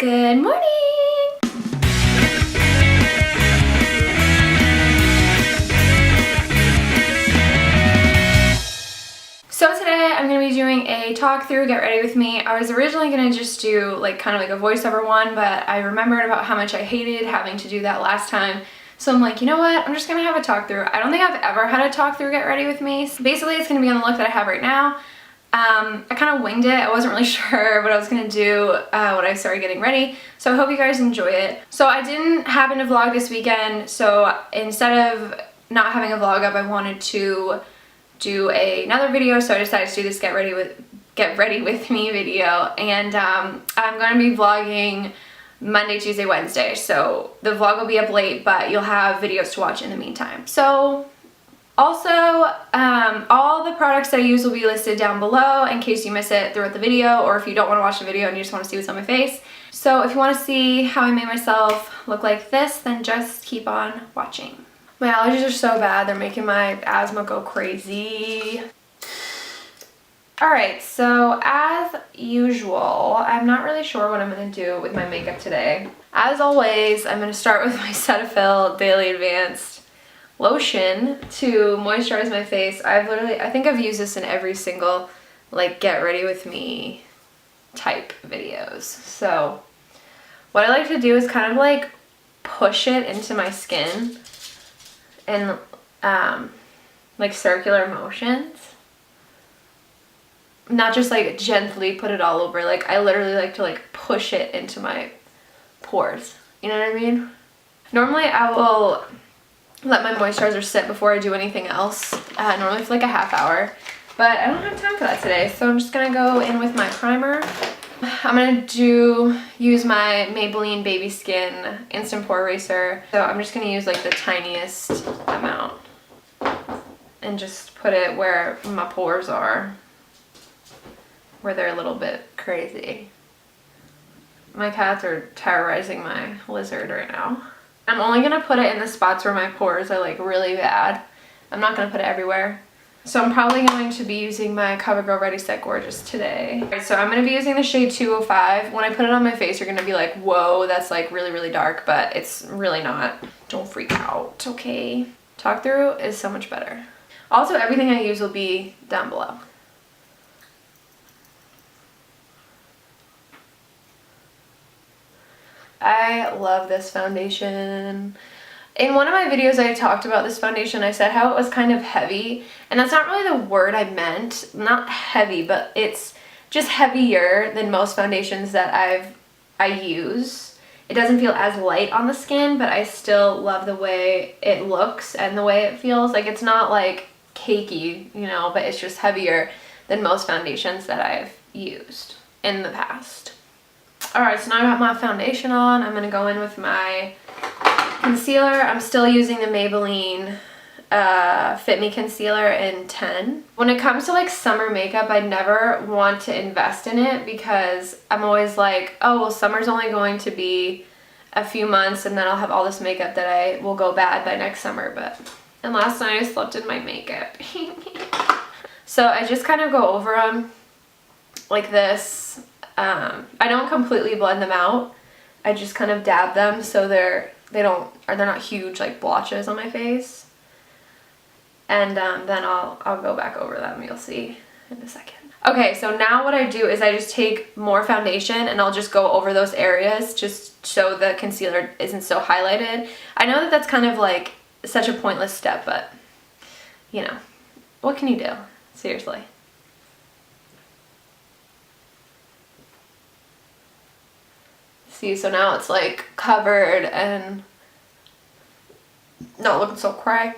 Good morning! So today I'm going to be doing a talk through, get ready with me. I was originally going to just do kind of like a voiceover one, but I remembered about how much I hated having to do that last time. So I'm like, you know what? I'm just going to have a talk through. I don't think I've ever had a talk through, get ready with me. So basically it's going to be on the look that I have right now. I kind of winged it. I wasn't really sure what I was going to do when I started getting ready. So I hope you guys enjoy it. So I didn't happen to vlog this weekend. So instead of not having a vlog up, I wanted to do another video. So I decided to do this get ready with me video. And I'm going to be vlogging Monday, Tuesday, Wednesday. So the vlog will be up late, but you'll have videos to watch in the meantime. So also, all the products that I use will be listed down below in case you miss it throughout the video, or if you don't want to watch the video and you just want to see what's on my face. So if you want to see how I made myself look like this, then just keep on watching. My allergies are so bad, they're making my asthma go crazy. Alright, so as usual, I'm not really sure what I'm going to do with my makeup today. As always, I'm going to start with my Cetaphil Daily Advanced lotion to moisturize my face. I think I've used this in every single get ready with me type videos. So what I like to do is kind of push it into my skin in circular motions. Not just gently put it all over. I literally like to push it into my pores. You know what I mean? Normally I will let my moisturizer sit before I do anything else, normally for a half hour, but I don't have time for that today, so I'm just gonna go in with my primer. I'm gonna use my Maybelline Baby Skin Instant Pore Eraser, so I'm just gonna use the tiniest amount and just put it where my pores are, where they're a little bit crazy. My cats are terrorizing my lizard right now. I'm only going to put it in the spots where my pores are really bad. I'm not going to put it everywhere. So I'm probably going to be using my Covergirl Ready Set Gorgeous today. Alright, so I'm going to be using the shade 205. When I put it on my face, you're going to be like, whoa, that's really, really dark, but it's really not. Don't freak out, okay? Talk through is so much better. Also, everything I use will be down below. I love this foundation. In one of my videos I talked about this foundation. I said how it was kind of heavy, and that's not really the word I meant. Not heavy, but it's just heavier than most foundations that I use. It doesn't feel as light on the skin, but I still love the way it looks and the way it feels. It's not cakey, but it's just heavier than most foundations that I've used in the past. Alright, so now I got my foundation on. I'm going to go in with my concealer. I'm still using the Maybelline Fit Me Concealer in 10. When it comes to summer makeup, I never want to invest in it because I'm always like, oh, well, summer's only going to be a few months and then I'll have all this makeup that will go bad by next summer. And last night I slept in my makeup. So I just kind of go over them like this. I don't completely blend them out. I just kind of dab them so they're not huge blotches on my face. And then I'll go back over them. You'll see in a second. Okay, so now what I do is I just take more foundation and I'll just go over those areas just so the concealer isn't so highlighted. I know that that's kind of such a pointless step, but what can you do? Seriously. See, so now it's covered and not looking so cray.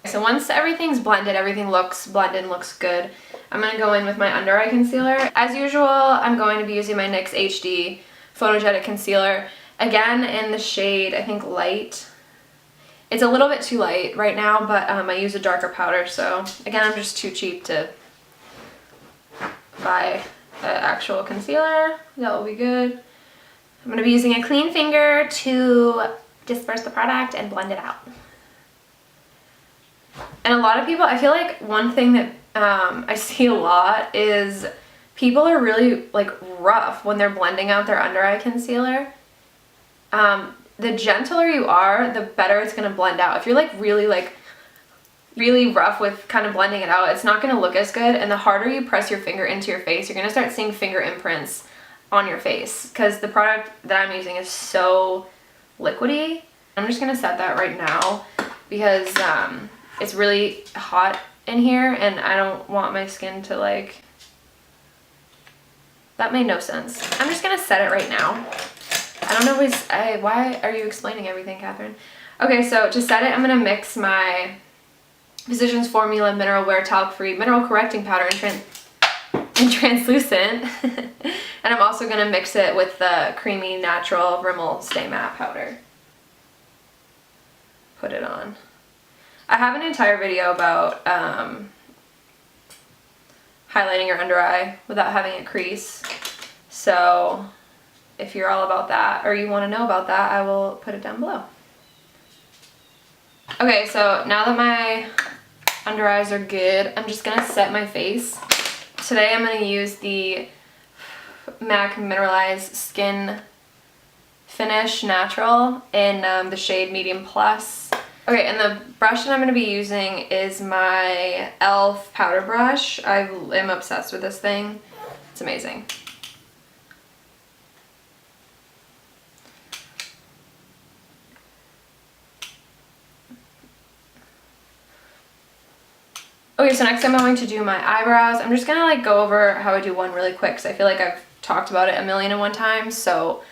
So once everything's blended, everything looks blended and looks good, I'm going to go in with my under eye concealer. As usual, I'm going to be using my NYX HD Photogenic Concealer. Again, in the shade, I think light. It's a little bit too light right now, but I use a darker powder, so again, I'm just too cheap to buy an actual concealer. That will be good. I'm going to be using a clean finger to disperse the product and blend it out. And a lot of people, I feel one thing that I see a lot is people are really like rough when they're blending out their under eye concealer. The gentler you are, the better it's gonna blend out. If you're like really rough with kind of blending it out, it's not gonna look as good. And the harder you press your finger into your face, you're gonna start seeing finger imprints on your face because the product that I'm using is so liquidy. I'm just gonna set that right now because it's really hot in here and I don't want my skin to like, that made no sense. I'm just gonna set it right now. I don't know why are you explaining everything, Catherine? Okay, so to set it, I'm gonna mix my Physicians Formula Mineral Wear Talc-Free Mineral Correcting Powder and Translucent. And I'm also gonna mix it with the Creamy Natural Rimmel Stay Matte Powder. Put it on. I have an entire video about highlighting your under eye without having a crease. So if you're all about that or you want to know about that, I will put it down below. Okay, so now that my under eyes are good, I'm just gonna set my face. Today I'm gonna use the MAC Mineralized Skin Finish Natural in the shade Medium Plus. Okay, and the brush that I'm gonna be using is my e.l.f. powder brush. I am obsessed with this thing. It's amazing. Okay, so next I'm going to do my eyebrows. I'm just gonna like go over how I do one really quick because I feel like I've talked about it a million and one times. So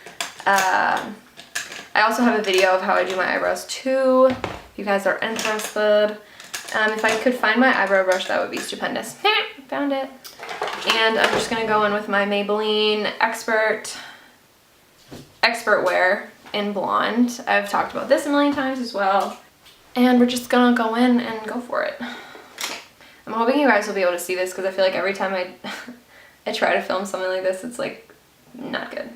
I also have a video of how I do my eyebrows too, if you guys are interested. If I could find my eyebrow brush, that would be stupendous. Found it. And I'm just gonna go in with my Maybelline Expert Wear in Blonde. I've talked about this a million times as well. And we're just gonna go in and go for it. I'm hoping you guys will be able to see this because I feel like every time I try to film something like this, it's like not good.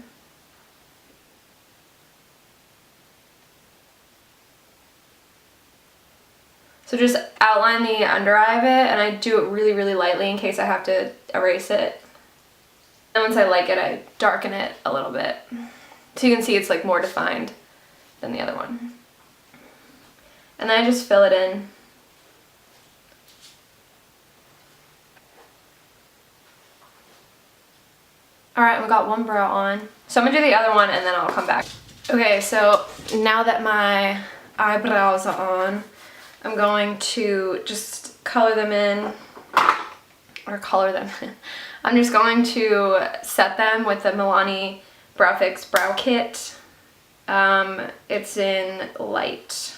So just outline the under eye of it, and I do it really, really lightly in case I have to erase it. And once I like it, I darken it a little bit. So you can see it's like more defined than the other one. And then I just fill it in. Alright, we got one brow on. So I'm gonna do the other one and then I'll come back. Okay, so now that my eyebrows are on, I'm going to just color them in, or color them in. I'm just going to set them with the Milani Brow Fix Brow Kit. It's in light.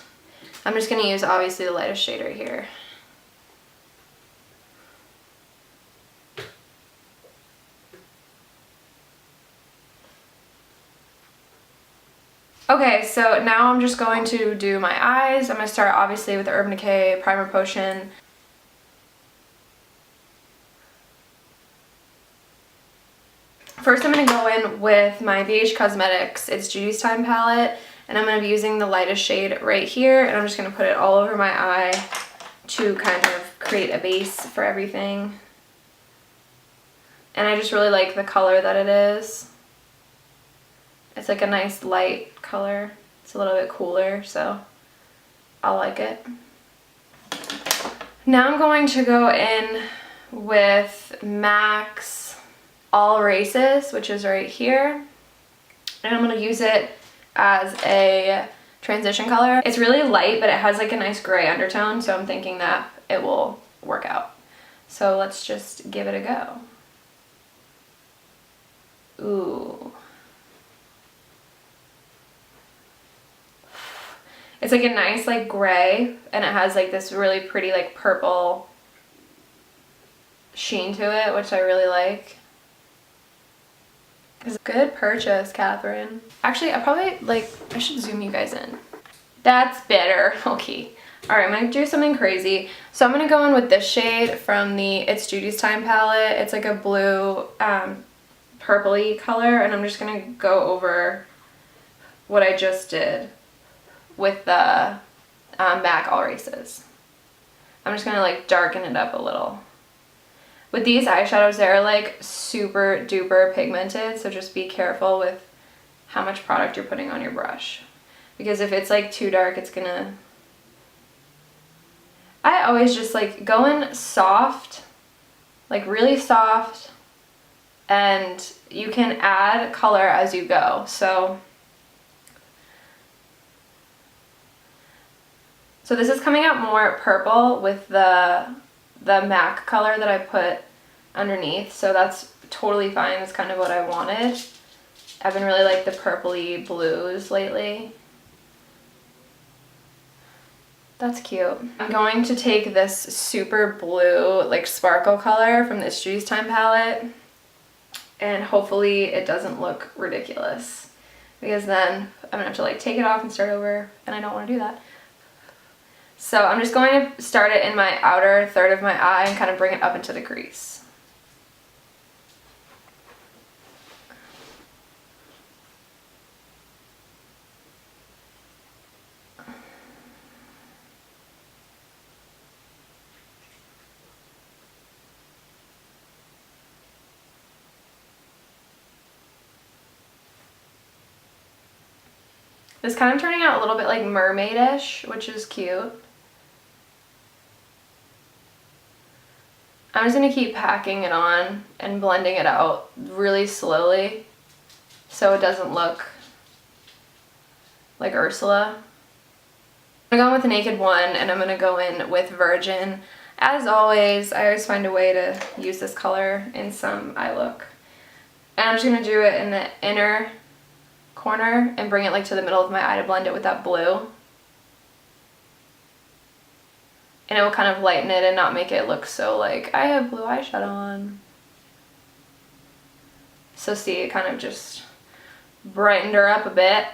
I'm just gonna use obviously the lightest shade right here. Okay, so now I'm just going to do my eyes. I'm going to start obviously with the Urban Decay Primer Potion. First I'm going to go in with my BH Cosmetics, it's Judy's Time palette, and I'm going to be using the lightest shade right here, and I'm just going to put it all over my eye to kind of create a base for everything. And I just really like the color that it is. It's like a nice light color. It's a little bit cooler, so I like it. Now I'm going to go in with MAC's All Races, which is right here. And I'm going to use it as a transition color. It's really light, but it has like a nice gray undertone, so I'm thinking that it will work out. So let's just give it a go. Ooh. It's like a nice like gray, and it has like this really pretty like purple sheen to it, which I really like. It's a good purchase, Catherine. Actually, I should zoom you guys in. That's better. Okay. Alright, I'm going to do something crazy. So I'm going to go in with this shade from the It's Judy's Time palette. It's like a blue purpley color, and I'm just going to go over what I just did with the MAC All Races. I'm just going to like darken it up a little With these eyeshadows, they're like super duper pigmented, so just be careful with how much product you're putting on your brush. Because if it's like too dark, it's gonna... I always just like go in soft, like really soft, and you can add color as you go. So this is coming out more purple with the MAC color that I put underneath, so that's totally fine. That's kind of what I wanted. I've been really like the purpley blues lately. That's cute. I'm going to take this super blue like sparkle color from this Judy's Time palette, and hopefully it doesn't look ridiculous, because then I'm gonna have to like take it off and start over, and I don't want to do that. So I'm just going to start it in my outer third of my eye and kind of bring it up into the crease. It's kind of turning out a little bit like mermaid-ish, which is cute. I'm just going to keep packing it on and blending it out really slowly so it doesn't look like Ursula. I'm going to go in with the Naked One, and I'm going to go in with Virgin. As always, I always find a way to use this color in some eye look. And I'm just going to do it in the inner corner and bring it like to the middle of my eye to blend it with that blue. And it will kind of lighten it and not make it look so like, I have blue eyeshadow on. So see, it kind of just brightened her up a bit.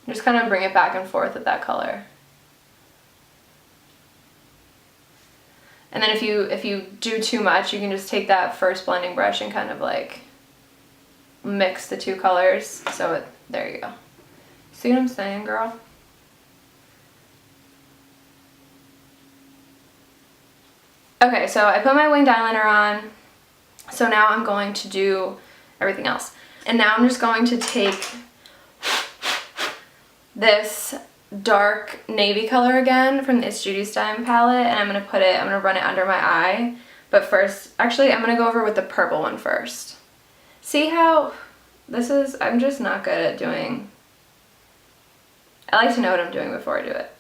Just kind of bring it back and forth with that color. And then if you do too much, you can just take that first blending brush and kind of like mix the two colors. So there you go. See what I'm saying, girl? Okay, so I put my winged eyeliner on. So now I'm going to do everything else. And now I'm just going to take this dark navy color again from this Judy's Time palette, and I'm going to run it under my eye. But first, actually, I'm going to go over with the purple one first. See how this is, I'm just not good at doing, I like to know what I'm doing before I do it.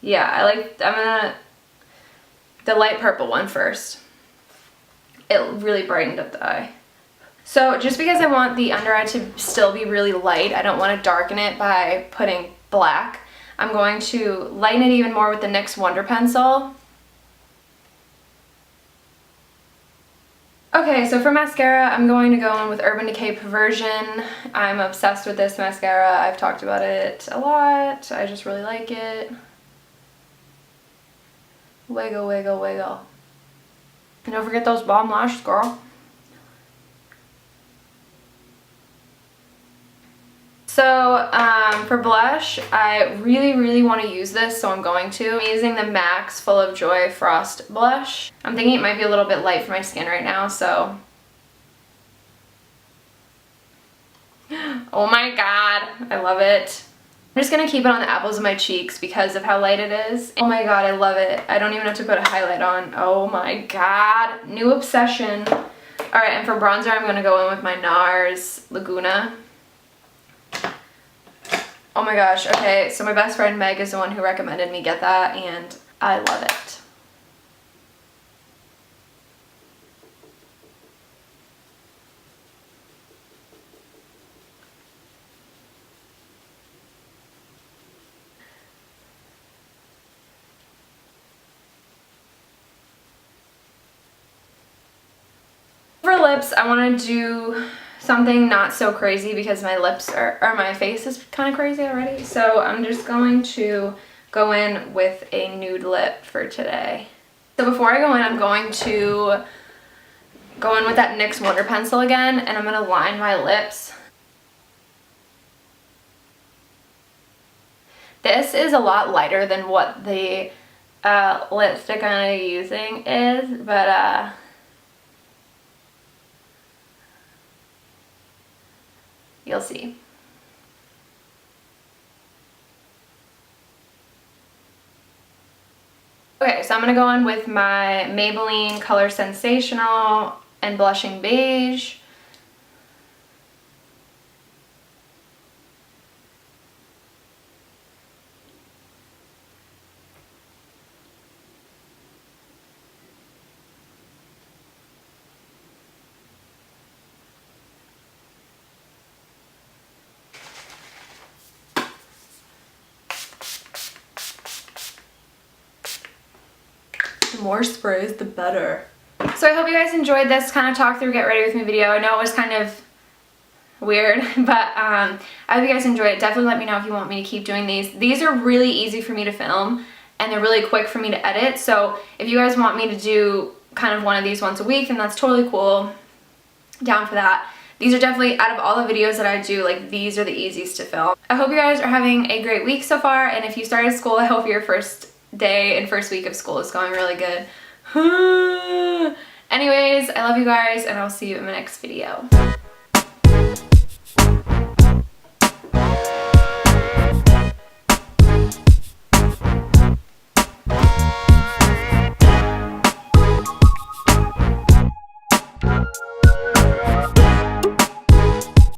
Yeah, the light purple one first. It really brightened up the eye. So just because I want the under eye to still be really light, I don't want to darken it by putting black, I'm going to lighten it even more with the NYX Wonder Pencil. Okay, so for mascara, I'm going to go in with Urban Decay Perversion. I'm obsessed with this mascara. I've talked about it a lot. I just really like it. Wiggle, wiggle, wiggle. And don't forget those bomb lashes, girl. So for blush, I really, really want to use this, so I'm going to. I'm using the MAC's Full of Joy Frost Blush. I'm thinking it might be a little bit light for my skin right now, so. Oh my god, I love it. I'm just going to keep it on the apples of my cheeks because of how light it is. Oh my god, I love it. I don't even have to put a highlight on. Oh my god, new obsession. Alright, and for bronzer, I'm going to go in with my Nars Laguna. Oh my gosh, okay, so my best friend Meg is the one who recommended me get that, and I love it. For lips, I want to do something not so crazy because my lips or my face is kind of crazy already. So I'm just going to go in with a nude lip for today. So before I go in, I'm going to go in with that NYX Wonder Pencil again, and I'm going to line my lips. This is a lot lighter than what the lipstick I'm using is, but you'll see. Okay, so I'm going to go on with my Maybelline Color Sensational and Blushing Beige. The more sprays, the better. So I hope you guys enjoyed this kind of talk through get ready with me video. I know it was kind of weird, but I hope you guys enjoyed it. Definitely let me know if you want me to keep doing these. These are really easy for me to film and they're really quick for me to edit. So if you guys want me to do kind of one of these once a week, then that's totally cool. Down for that. These are definitely, out of all the videos that I do, like these are the easiest to film. I hope you guys are having a great week so far, and if you started school, I hope your first day and first week of school is going really good. Anyways, I love you guys, and I'll see you in my next video.